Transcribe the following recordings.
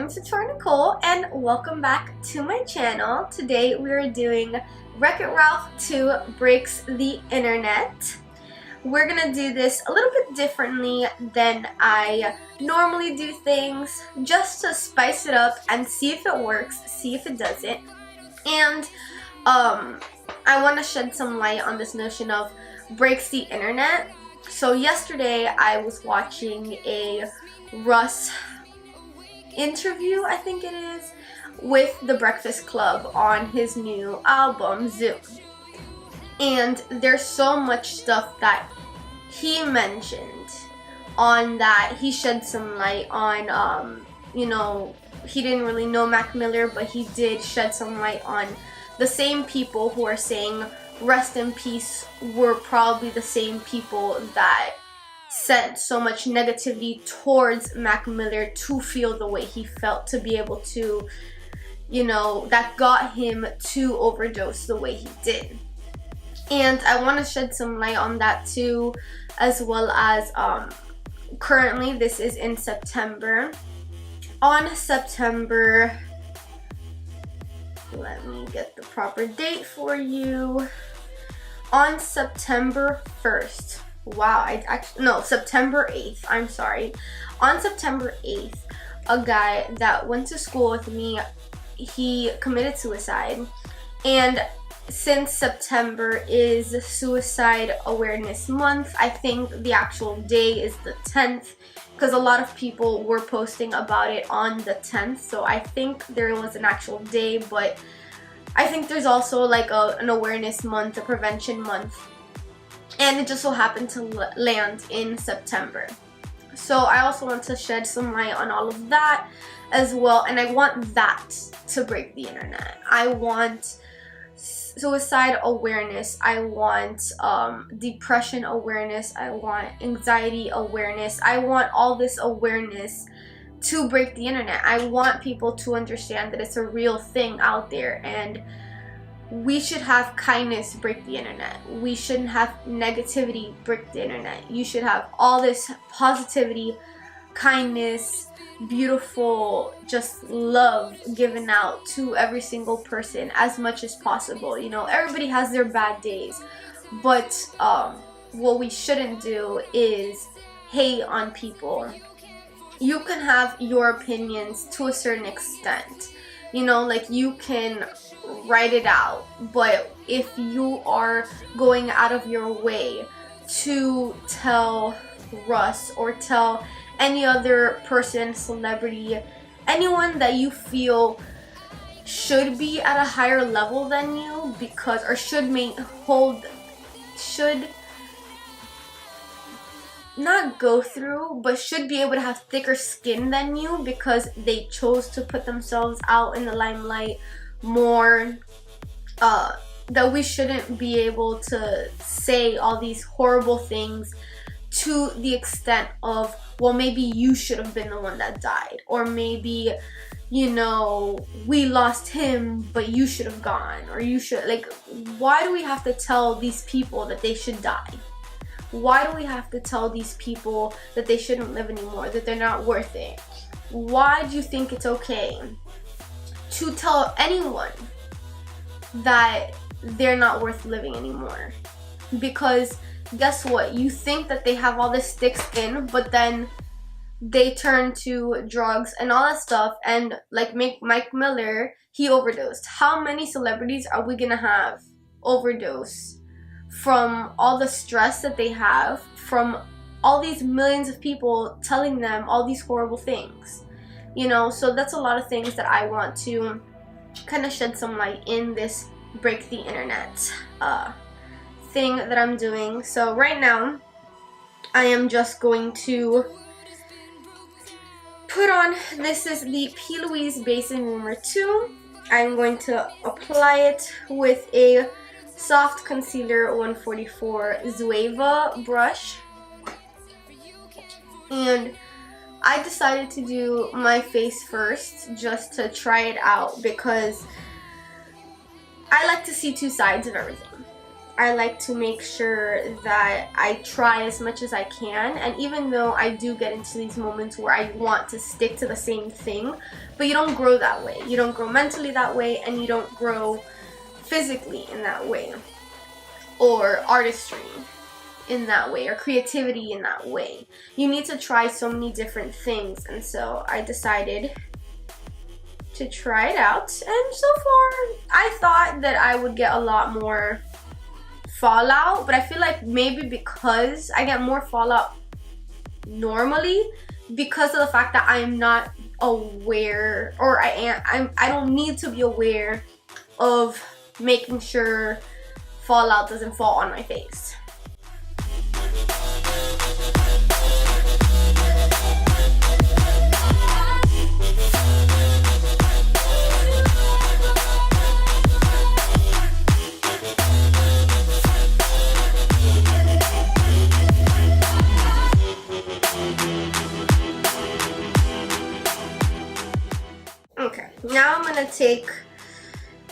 name is Nicole and welcome back to my channel. Today we are doing Wreck-It Ralph 2 Breaks the Internet. We're gonna do this a little bit differently than I normally do things, just to spice it up and see if it works, see if it doesn't. And I want to shed some light on this notion of breaks the internet. So yesterday I was watching a Russ interview, I think it is, with The Breakfast Club on his new album, Zoom. And there's so much stuff that he mentioned on that. He shed some light on, you know, he didn't really know Mac Miller, but he did shed some light on the same people who are saying rest in peace were probably the same people that sent so much negativity towards Mac Miller to feel the way he felt, to be able to, you know, that got him to overdose the way he did. And I want to shed some light on that too, as well as currently this is in September. On September, let me get the proper date for you. On September 1st, wow, September 8th, I'm sorry. On September 8th, a guy that went to school with me, he committed suicide. And since September is Suicide Awareness Month, I think the actual day is the 10th, because a lot of people were posting about it on the 10th. So I think there was an actual day, but I think there's also like an awareness month, a prevention month, and it just so happened to land in September. So I also want to shed some light on all of that as well, and I want that to break the internet. I want suicide awareness, I want depression awareness, I want anxiety awareness, I want all this awareness to break the internet. I want people to understand that it's a real thing out there, and we should have kindness break the internet. We shouldn't have negativity break the internet. You should have all this positivity, kindness, beautiful, just love given out to every single person as much as possible. You know, everybody has their bad days, but what we shouldn't do is hate on people. You can have your opinions to a certain extent, you know, like you can write it out, but if you are going out of your way to tell Russ or tell any other person, celebrity, anyone that you feel should be at a higher level than you, because, or should not go through, but should be able to have thicker skin than you because they chose to put themselves out in the limelight more, that we shouldn't be able to say all these horrible things to the extent of, well, maybe you should have been the one that died, or maybe, you know, we lost him but you should have gone, or you should, like, why do we have to tell these people that they should die? Why do we have to tell these people that they shouldn't live anymore, that they're not worth it? Why do you think it's okay to tell anyone that they're not worth living anymore? Because guess what? You think that they have all this thick skin, but then they turn to drugs and all that stuff, and like Mike Miller, he overdosed. How many celebrities are we gonna have overdose from all the stress that they have, from all these millions of people telling them all these horrible things, you know? So that's a lot of things that I want to kind of shed some light in this break the internet thing that I'm doing. So right now I am just going to put on, this is the P. Louise Base and Rumor 2. I'm going to apply it with a Soft Concealer 144 Zueva brush, and I decided to do my face first just to try it out, because I like to see two sides of everything. I like to make sure that I try as much as I can, and even though I do get into these moments where I want to stick to the same thing, but you don't grow that way. You don't grow mentally that way, and you don't grow physically in that way, or artistry in that way, or creativity in that way. You need to try so many different things, and so I decided to try it out, and so far I thought that I would get a lot more fallout, but I feel like maybe because I get more fallout normally because of the fact that I'm not aware, or I don't need to be aware of making sure fallout doesn't fall on my face. Okay, now I'm gonna take,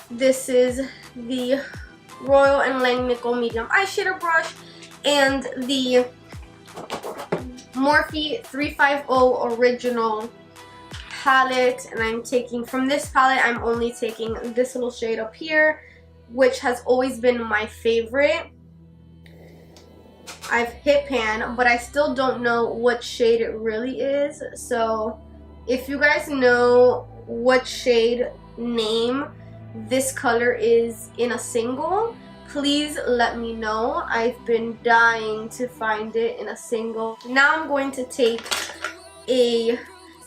this is the Royal & Lang Nickel medium eyeshadow brush and the Morphe 350 original palette, and I'm taking, from this palette, I'm only taking this little shade up here, which has always been my favorite. I've hit pan, but I still don't know what shade it really is, so if you guys know what shade name this color is in a single, please let me know. I've been dying to find it in a single. Now I'm going to take a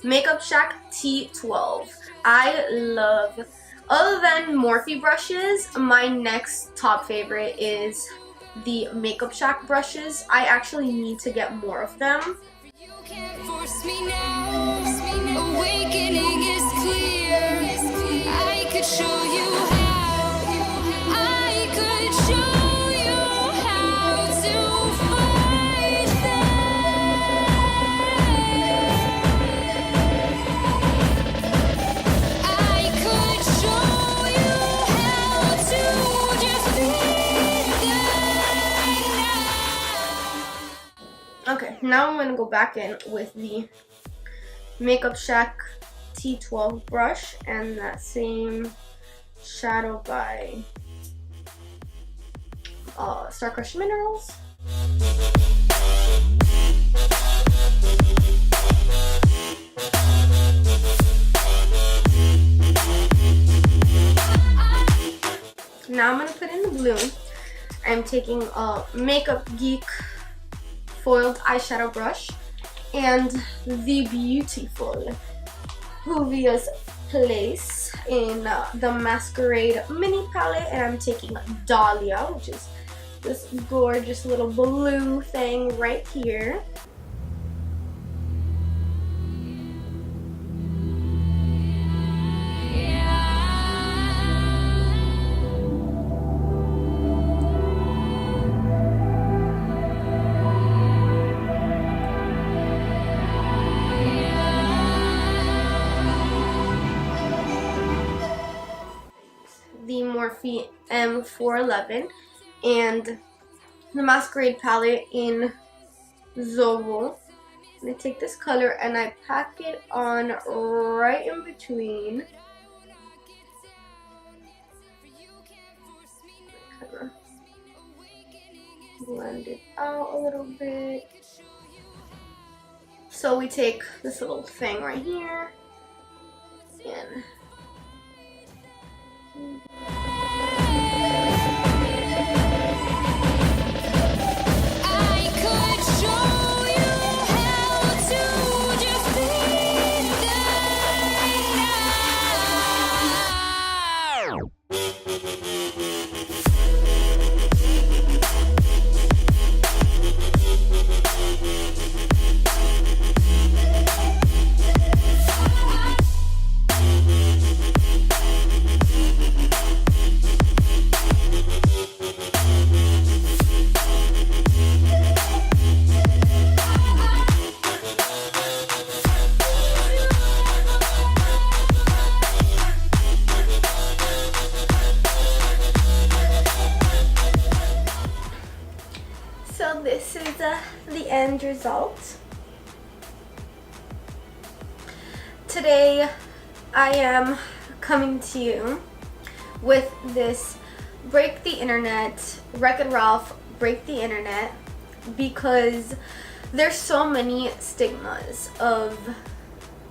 Makeup Shack T12. I love, other than Morphe brushes, my next top favorite is the Makeup Shack brushes. I actually need to get more of them. You can't force me now. Awakening is clear. I could show you how. I could show you how to fight them. I could show you how to defeat them now. Okay, now I'm gonna go back in with the Makeup Shack T12 brush and that same shadow by Star Crushed Minerals. Now I'm gonna put in the blue. I'm taking a Makeup Geek foiled eyeshadow brush and the beautiful Juvia's Place in the Masquerade mini palette, and I'm taking Dahlia, which is this gorgeous little blue thing right here. The Morphe M411 and the Masquerade palette in Zovo. And I take this color and I pack it on right in between. Kind of blend it out a little bit. So we take this little thing right here and I could show you how to defeat them now. this is the end result. Today I am coming to you with this Break the Internet, Wreck-It Ralph Break the Internet, because there's so many stigmas of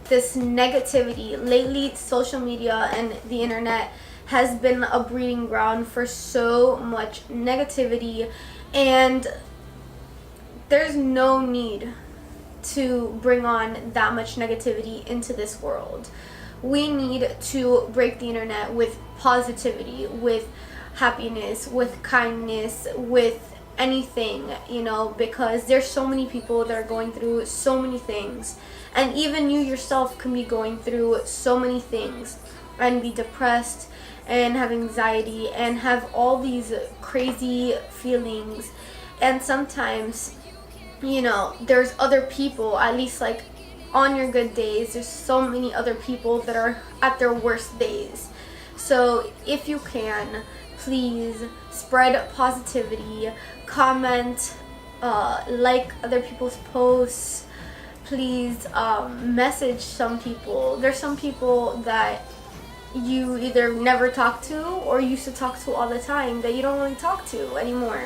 this negativity. Lately, social media and the internet has been a breeding ground for so much negativity, and there's no need to bring on that much negativity into this world. We need to break the internet with positivity, with happiness, with kindness, with anything, you know, because there's so many people that are going through so many things, and even you yourself can be going through so many things and be depressed and have anxiety and have all these crazy feelings. And sometimes, you know, there's other people, at least like on your good days, there's so many other people that are at their worst days. So if you can, please spread positivity, comment, like other people's posts. Please message some people. There's some people that you either never talk to or used to talk to all the time that you don't really talk to anymore.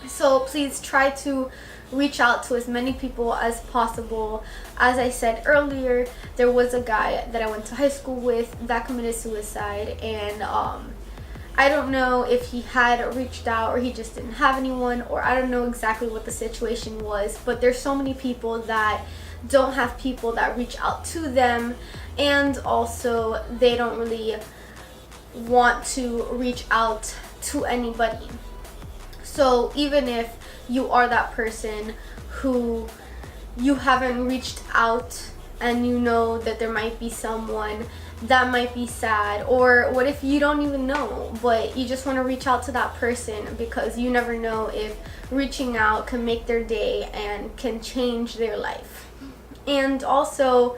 So please try to reach out to as many people as possible. As I said earlier, there was a guy that I went to high school with that committed suicide, and I don't know if he had reached out or he just didn't have anyone, or I don't know exactly what the situation was, but there's so many people that don't have people that reach out to them, and also they don't really want to reach out to anybody. So even if you are that person who you haven't reached out and you know that there might be someone that might be sad, or what if you don't even know but you just want to reach out to that person, because you never know if reaching out can make their day and can change their life. And also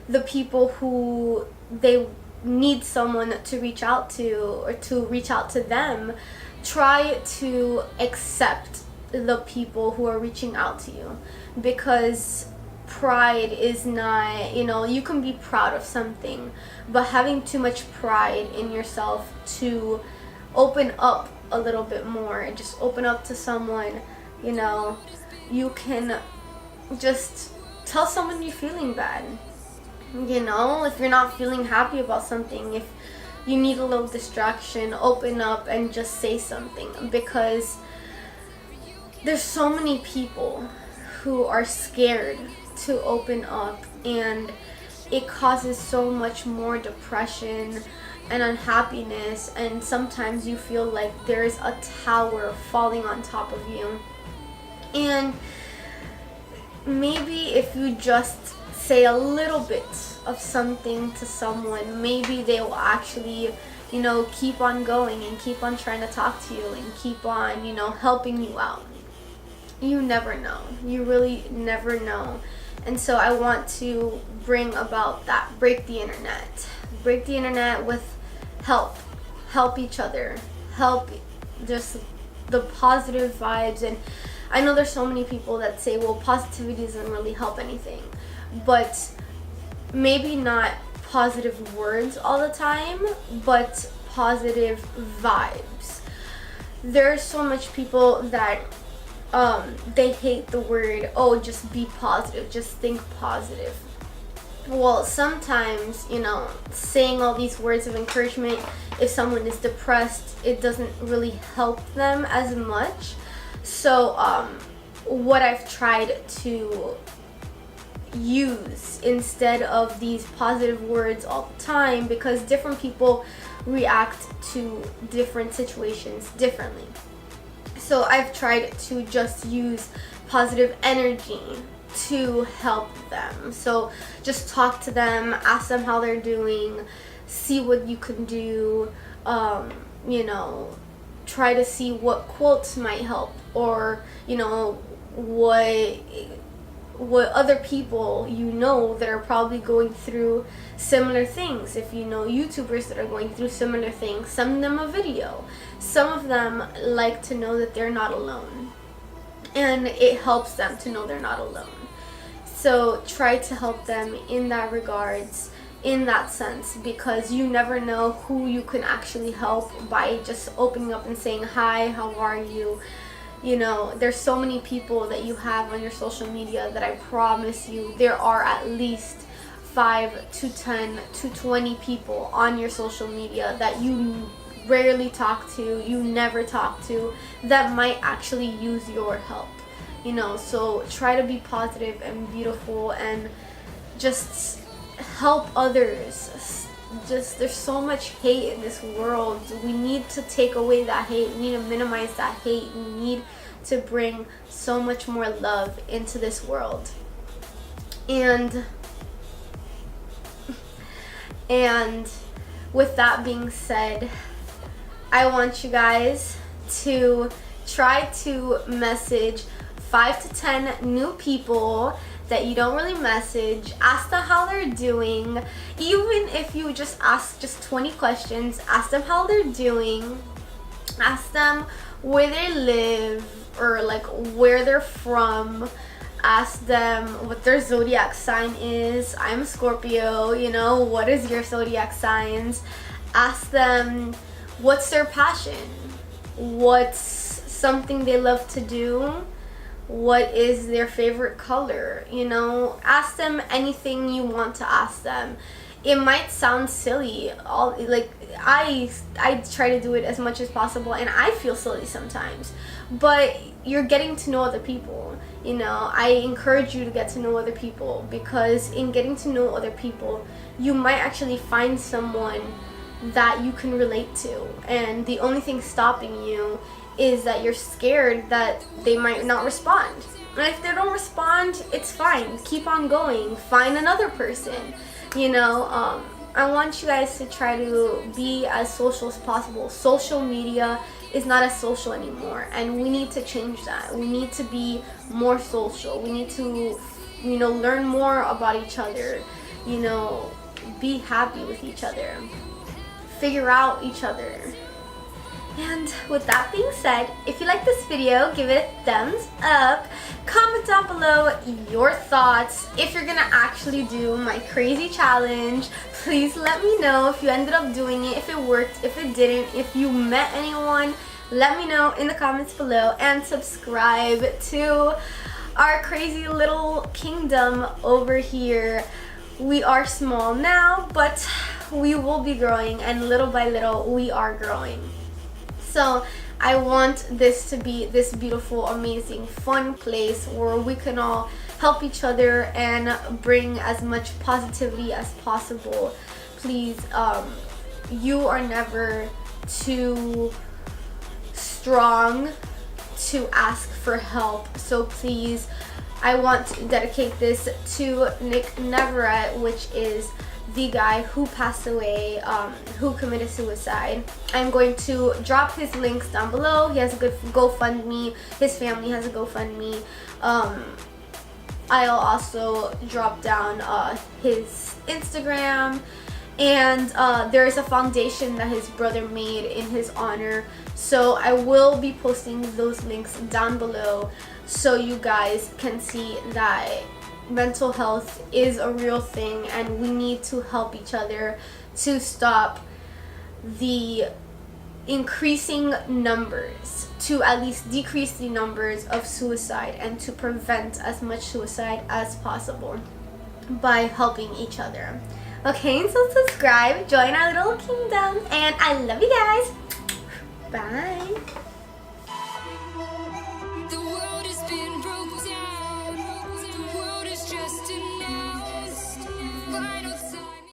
the people who they need someone to reach out to or to reach out to them, try to accept the people who are reaching out to you, because pride is not, you know, you can be proud of something, but having too much pride in yourself to open up a little bit more and just open up to someone, you know, you can just tell someone you're feeling bad. You know, if you're not feeling happy about something, if you need a little distraction, open up and just say something, because there's so many people who are scared to open up, and it causes so much more depression and unhappiness, and sometimes you feel like there's a tower falling on top of you. And maybe if you just say a little bit of something to someone, maybe they will actually, you know, keep on going and keep on trying to talk to you and keep on, you know, helping you out. You never know. You really never know. And so I want to bring about that. Break the internet. Break the internet with help. Help each other. Help just the positive vibes. And I know there's so many people that say, well, positivity doesn't really help anything. But maybe not positive words all the time, but positive vibes. There's so much people that they hate the word, oh, just be positive, just think positive. Well, sometimes, you know, saying all these words of encouragement, if someone is depressed, it doesn't really help them as much. So what I've tried to use instead of these positive words all the time, because different people react to different situations differently. So I've tried to just use positive energy to help them. So just talk to them, ask them how they're doing, see what you can do, you know, try to see what quotes might help, or, you know, what other people you know that are probably going through similar things. If you know YouTubers that are going through similar things, send them a video. Some of them like to know that they're not alone. and it helps them to know they're not alone. So try to help them in that regards, in that sense, because you never know who you can actually help by just opening up and saying, hi, how are you? You know, there's so many people that you have on your social media that I promise you there are at least 5 to 10 to 20 people on your social media that you rarely talk to, you never talk to, that might actually use your help. You know, so try to be positive and beautiful and just help others. Just, there's so much hate in this world. We need to take away that hate. We need to minimize that hate. We need to bring so much more love into this world. And with that being said, I want you guys to try to message 5 to 10 new people that you don't really message. Ask them how they're doing. Even if you just ask just 20 questions, ask them how they're doing. Ask them where they live or like where they're from. Ask them what their zodiac sign is. I'm a Scorpio, you know, what is your zodiac signs? Ask them what's their passion, what's something they love to do, what is their favorite color. You know, ask them anything you want to ask them. It might sound silly, I try to do it as much as possible, and I feel silly sometimes, but you're getting to know other people. You know, I encourage you to get to know other people, because in getting to know other people, you might actually find someone that you can relate to, and the only thing stopping you is that you're scared that they might not respond. And if they don't respond, it's fine. Keep on going. Find another person. You know, I want you guys to try to be as social as possible. Social media is not as social anymore, and we need to change that. We need to be more social. We need to, you know, learn more about each other. You know, be happy with each other. Figure out each other. And with that being said, if you like this video, give it a thumbs up. Comment down below your thoughts. If you're gonna actually do my crazy challenge, please let me know if you ended up doing it, if it worked, if it didn't, if you met anyone. Let me know in the comments below, and subscribe to our crazy little kingdom over here. We are small now, but we will be growing, and little by little we are growing. So I want this to be this beautiful, amazing, fun place where we can all help each other and bring as much positivity as possible. Please, you are never too strong to ask for help. So please, I want to dedicate this to Nick Navarrete, which is the guy who passed away, who committed suicide. I'm going to drop his links down below. He has a good GoFundMe. His family has a GoFundMe. I'll also drop down his Instagram, and there is a foundation that his brother made in his honor. So I will be posting those links down below so you guys can see that mental health is a real thing, and we need to help each other to stop the increasing numbers, to at least decrease the numbers of suicide, and to prevent as much suicide as possible by helping each other. Okay, so subscribe, join our little kingdom, and I love you guys. Bye.